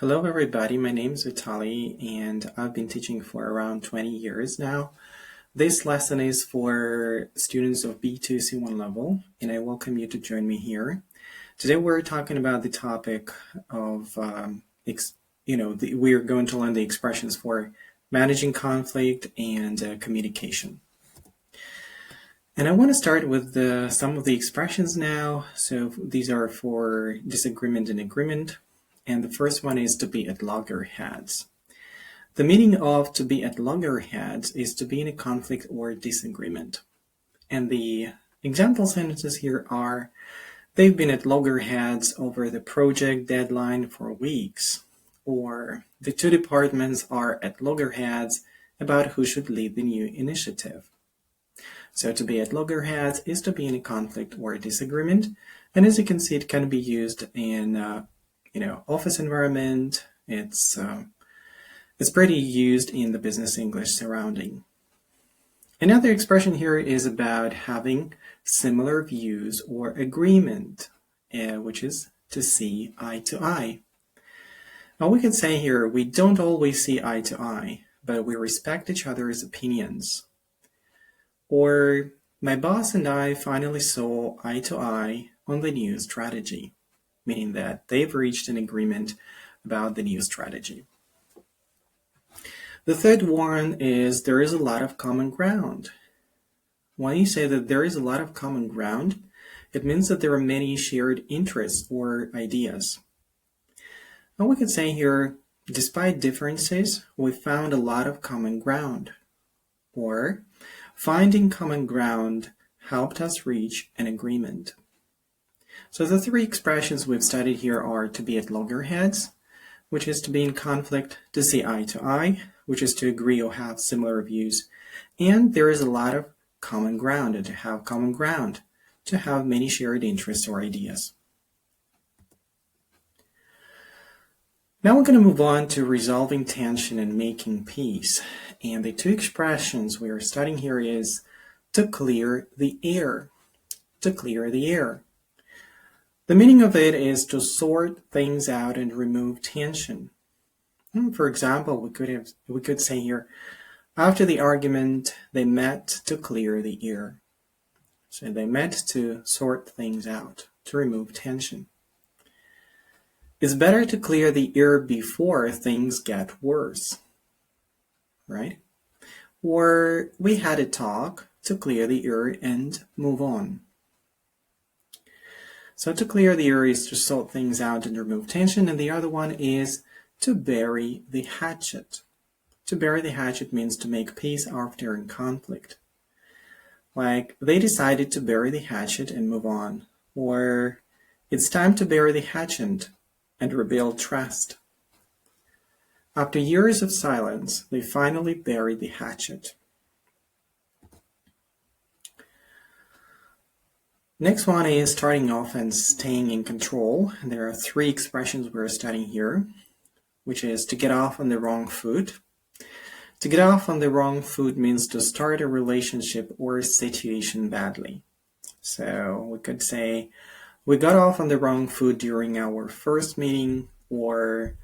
Hello everybody, my name is Vitali and I've been teaching for around 20 years now. This lesson is for students of B2 C1 level and I welcome you to join me here. Today we're talking about the topic of, we're going to learn the expressions for managing conflict and communication. And I want to start with some of the expressions now. So these are for disagreement and agreement. And the first one is to be at loggerheads. The meaning of to be at loggerheads is to be in a conflict or disagreement. And the example sentences here are, they've been at loggerheads over the project deadline for weeks. Or the two departments are at loggerheads about who should lead the new initiative. So to be at loggerheads is to be in a conflict or a disagreement. And as you can see, it can be used in office environment. It's pretty used in the business English surrounding. Another expression here is about having similar views or agreement, which is to see eye to eye. Now we can say here, we don't always see eye to eye, but we respect each other's opinions. Or, my boss and I finally saw eye to eye on the new strategy, meaning that they've reached an agreement about the new strategy. The third one is there is a lot of common ground. When you say that there is a lot of common ground, it means that there are many shared interests or ideas. And we can say here, despite differences, we found a lot of common ground. Or, finding common ground helped us reach an agreement. So the three expressions we've studied here are to be at loggerheads, which is to be in conflict, to see eye to eye, which is to agree or have similar views, and there is a lot of common ground, and to have common ground, to have many shared interests or ideas. Now we're going to move on to resolving tension and making peace. And the two expressions we are studying here is to clear the air. To clear the air. The meaning of it is to sort things out and remove tension. For example, we could say here, after the argument, they met to clear the air. So they met to sort things out, to remove tension. It's better to clear the air before things get worse, right? Or we had a talk to clear the air and move on. So to clear the air is to sort things out and remove tension, and the other one is to bury the hatchet. To bury the hatchet means to make peace after a conflict. Like, they decided to bury the hatchet and move on. Or, it's time to bury the hatchet and rebuild trust. After years of silence, they finally buried the hatchet. Next one is starting off and staying in control. There are three expressions we're studying here, which is to get off on the wrong foot. To get off on the wrong foot means to start a relationship or a situation badly. So we could say, we got off on the wrong foot during our first meeting, or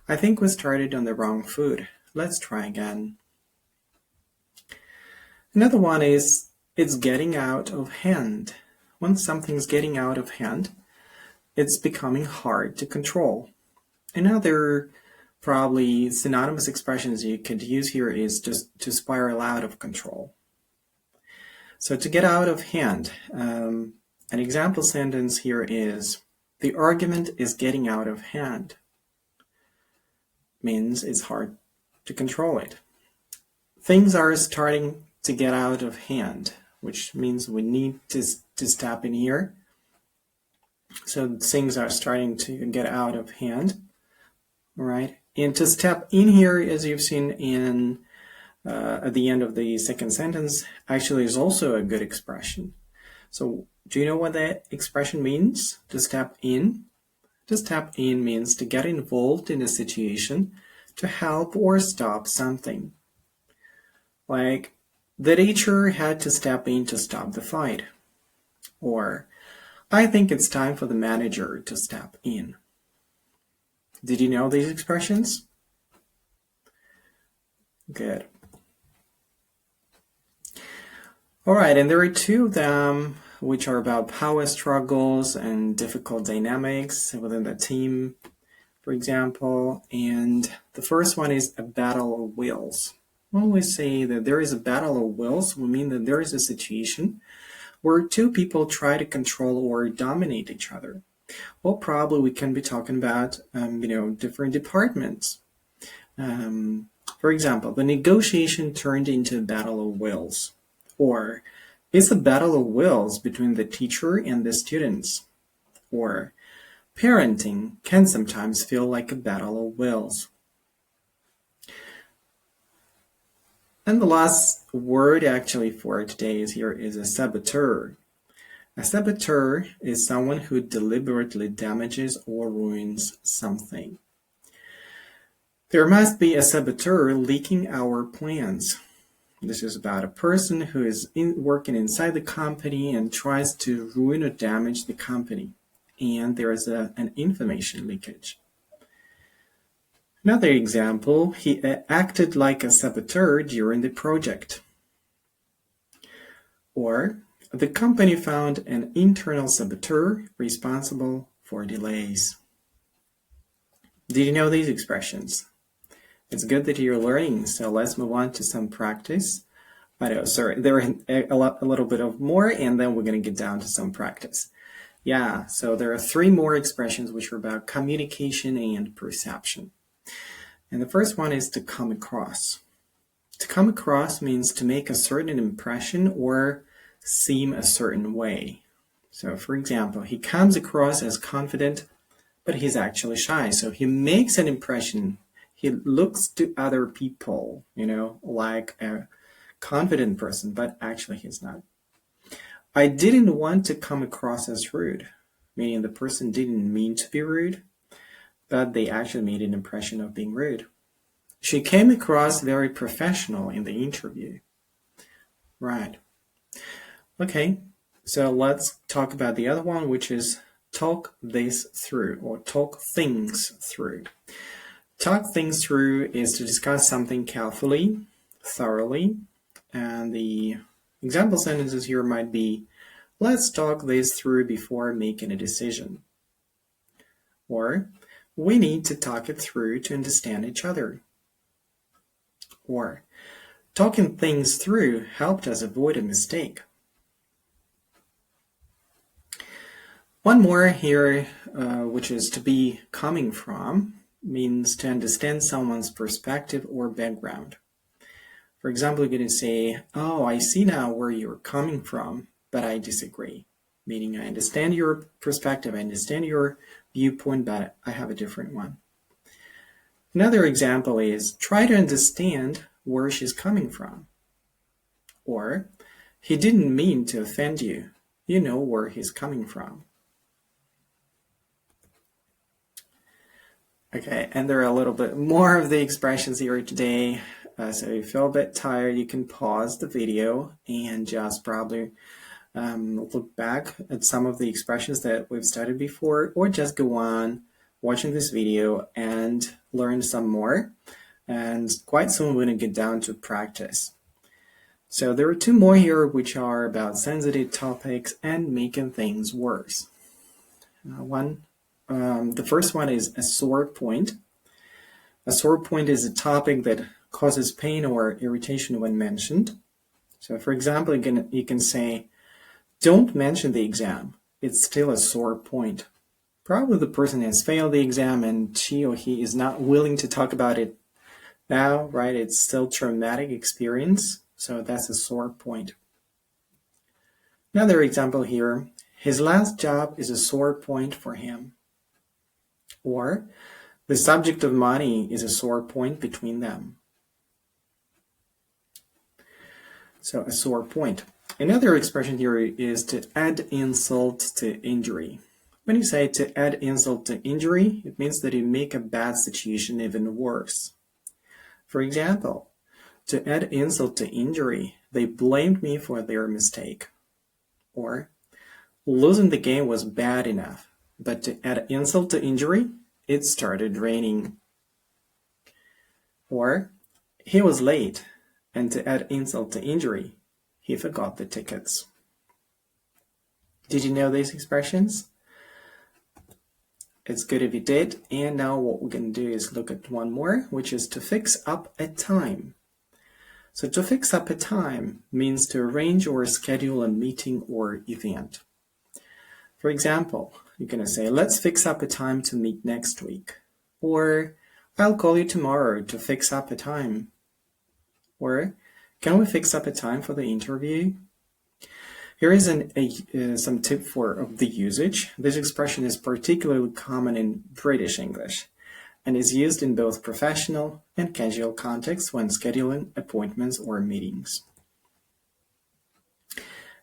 I think we started on the wrong foot. Let's try again. Another one is, it's getting out of hand. When something's getting out of hand, it's becoming hard to control. Another probably synonymous expressions you could use here is just to spiral out of control. So to get out of hand, an example sentence here is, the argument is getting out of hand. Means it's hard to control it. Things are starting to get out of hand, which means we need to step in here. So things are starting to get out of hand, right? And to step in here, as you've seen in at the end of the second sentence, actually is also a good expression. So do you know what that expression means? To step in? To step in means to get involved in a situation, to help or stop something. Like, the teacher had to step in to stop the fight. Or, I think it's time for the manager to step in. Did you know these expressions? Good. All right, and there are two of them which are about power struggles and difficult dynamics within the team, for example. And the first one is a battle of wills. When we say that there is a battle of wills, we mean that there is a situation where two people try to control or dominate each other. Well, probably we can be talking about, different departments. For example, the negotiation turned into a battle of wills. Or, it's a battle of wills between the teacher and the students. Or, parenting can sometimes feel like a battle of wills. And the last word actually for today is a saboteur. A saboteur is someone who deliberately damages or ruins something. There must be a saboteur leaking our plans. This is about a person who is working inside the company and tries to ruin or damage the company. And there is an information leakage. Another example, he acted like a saboteur during the project. Or, the company found an internal saboteur responsible for delays. Did you know these expressions? It's good that you're learning, so let's move on to some practice. There are a little bit of more, and then we're going to get down to some practice. Yeah, so there are three more expressions which are about communication and perception. And the first one is to come across. To come across means to make a certain impression or seem a certain way. So, for example, he comes across as confident, but he's actually shy. So he makes an impression. He looks to other people, like a confident person, but actually he's not. I didn't want to come across as rude, meaning the person didn't mean to be rude, but they actually made an impression of being rude. She came across very professional in the interview. Right. Okay, so let's talk about the other one, which is talk this through or talk things through. Talk things through is to discuss something carefully, thoroughly, and the example sentences here might be, let's talk this through before making a decision. Or, we need to talk it through to understand each other. Or, talking things through helped us avoid a mistake. One more here, which is to be coming from, means to understand someone's perspective or background. For example, you're going to say, oh, I see now where you're coming from, but I disagree. Meaning I understand your perspective, I understand your viewpoint, but I have a different one. Another example is try to understand where she's coming from. Or, he didn't mean to offend you. You know where he's coming from. Okay, and there are a little bit more of the expressions here today. So if you feel a bit tired, you can pause the video and just probably look back at some of the expressions that we've studied before, or just go on watching this video and learn some more. And quite soon we're going to get down to practice. So there are two more here which are about sensitive topics and making things worse. The first one is a sore point. A sore point is a topic that causes pain or irritation when mentioned. So for example, you can say, don't mention the exam. It's still a sore point. Probably the person has failed the exam and she or he is not willing to talk about it now, right? It's still traumatic experience, so that's a sore point. Another example here, his last job is a sore point for him. Or, the subject of money is a sore point between them. So, a sore point. Another expression here is to add insult to injury. When you say to add insult to injury, it means that you make a bad situation even worse. For example, to add insult to injury, they blamed me for their mistake. Or, losing the game was bad enough, but to add insult to injury, it started raining. Or, he was late, and to add insult to injury, he forgot the tickets. Did you know these expressions? It's good if you did. And now what we're going to do is look at one more, which is to fix up a time. So to fix up a time means to arrange or schedule a meeting or event. For example, you're going to say, let's fix up a time to meet next week. Or, I'll call you tomorrow to fix up a time. Or, can we fix up a time for the interview? Here is some tip for the usage. This expression is particularly common in British English and is used in both professional and casual contexts when scheduling appointments or meetings.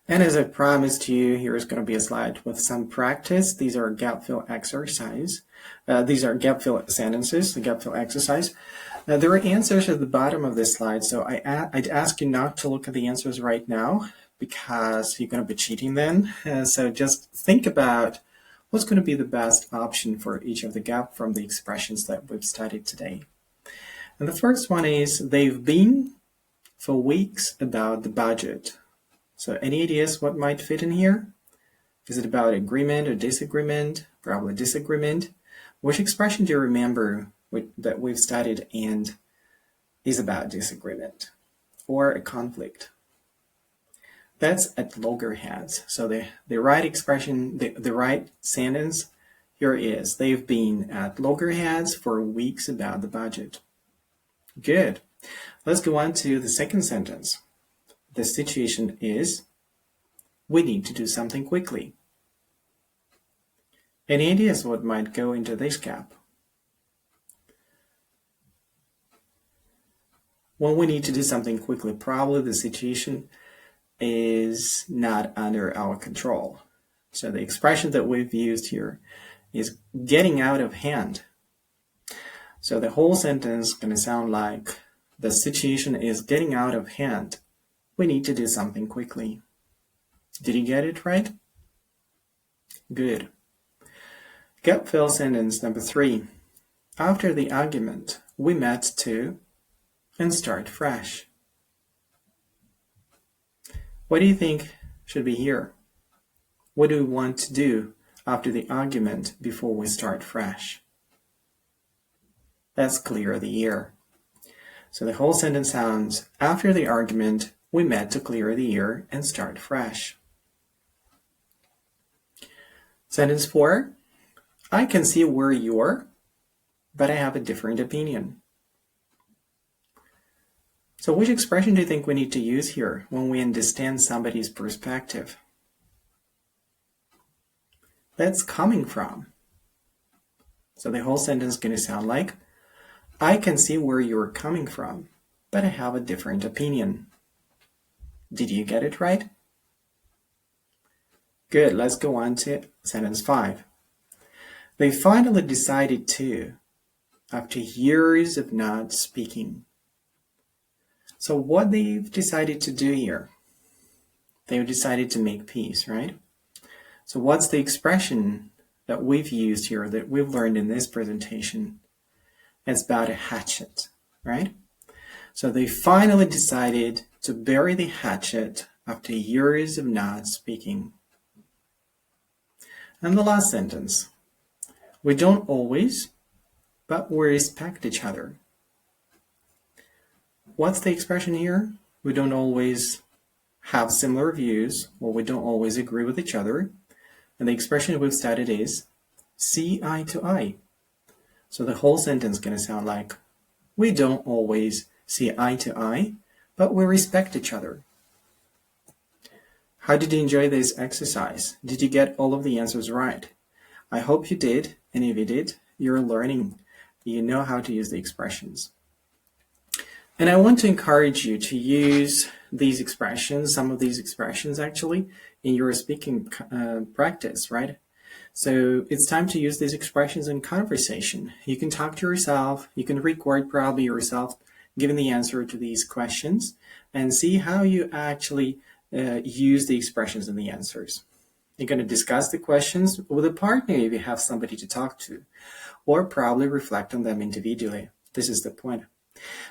And as I promised you, here is going to be a slide with some practice. These are gap fill exercise. These are gap fill sentences, the gap fill exercise. There are answers at the bottom of this slide, so I'd ask you not to look at the answers right now because you're going to be cheating then. So just think about what's going to be the best option for each of the gap from the expressions that we've studied today. And the first one is, they've been for weeks about the budget. So any ideas what might fit in here? Is it about agreement or disagreement? Probably disagreement. Which expression do you remember that we've studied and is about disagreement or a conflict? That's at loggerheads. So the right expression, the right sentence here is, they've been at loggerheads for weeks about the budget. Good. Let's go on to the second sentence. The situation is, we need to do something quickly. Any ideas what might go into this gap? When we need to do something quickly, probably the situation is not under our control. So the expression that we've used here is getting out of hand. So the whole sentence is going to sound like, the situation is getting out of hand. We need to do something quickly. Did you get it right? Good. Gap fill sentence number 3. After the argument, we met to and start fresh. What do you think should be here? What do we want to do after the argument before we start fresh? Let's clear the air. So the whole sentence sounds, after the argument, we met to clear the air and start fresh. Sentence 4. I can see where you are, but I have a different opinion. So which expression do you think we need to use here when we understand somebody's perspective? That's coming from. So the whole sentence is going to sound like, I can see where you're coming from, but I have a different opinion. Did you get it right? Good, let's go on to sentence 5. They finally decided to, after years of not speaking. So what they've decided to do here? They've decided to make peace, right? So what's the expression that we've used here, that we've learned in this presentation? It's about a hatchet, right? So they finally decided to bury the hatchet after years of not speaking. And the last sentence. We don't always, but we respect each other. What's the expression here? We don't always have similar views, or we don't always agree with each other. And the expression we've studied is see eye to eye. So the whole sentence is going to sound like, we don't always see eye to eye, but we respect each other. How did you enjoy this exercise? Did you get all of the answers right? I hope you did, and if you did, you're learning. You know how to use the expressions. And I want to encourage you to use these expressions, some of these expressions actually, in your speaking practice, right? So it's time to use these expressions in conversation. You can talk to yourself, you can record probably yourself giving the answer to these questions, and see how you actually use the expressions and the answers. You're going to discuss the questions with a partner if you have somebody to talk to. or probably reflect on them individually. This is the point.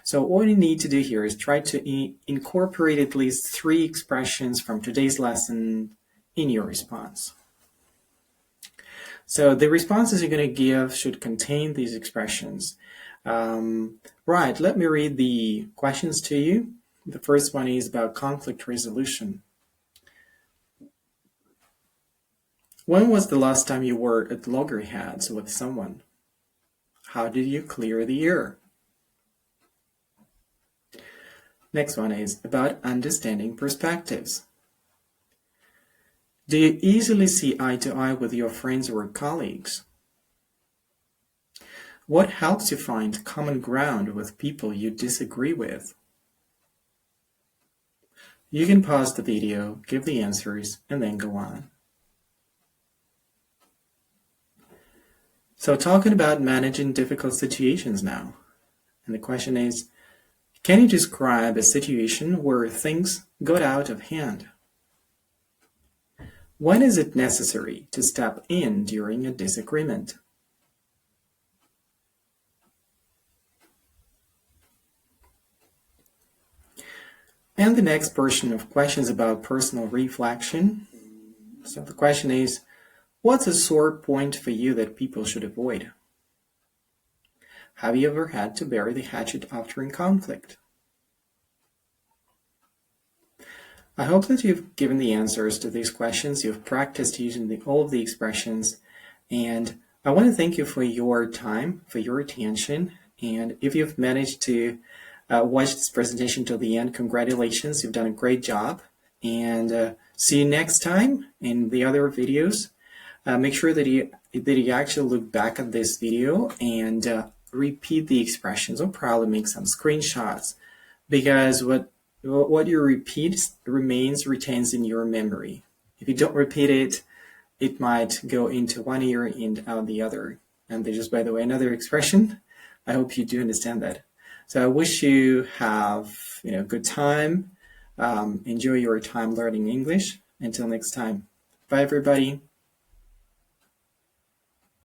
So all you need to do here is try to incorporate at least 3 expressions from today's lesson in your response. So the responses you're going to give should contain these expressions. Right, let me read the questions to you. The first one is about conflict resolution. When was the last time you were at loggerheads with someone? How did you clear the air? Next one is about understanding perspectives. Do you easily see eye to eye with your friends or colleagues? What helps you find common ground with people you disagree with? You can pause the video, give the answers, and then go on. So talking about managing difficult situations now. And the question is, can you describe a situation where things got out of hand? When is it necessary to step in during a disagreement? And the next portion of questions about personal reflection. So the question is, what's a sore point for you that people should avoid? Have you ever had to bury the hatchet after in conflict? I hope that you've given the answers to these questions, you've practiced using all of the expressions, and I want to thank you for your time, for your attention, and if you've managed to watch this presentation till the end, congratulations, you've done a great job, and see you next time in the other videos. Make sure that you actually look back at this video and repeat the expressions, or probably make some screenshots, because what you repeat retains in your memory. If you don't repeat it, it might go into one ear and out the other. And there's just, by the way, another expression. I hope you do understand that. So I wish you have a good time. Enjoy your time learning English. Until next time. Bye, everybody.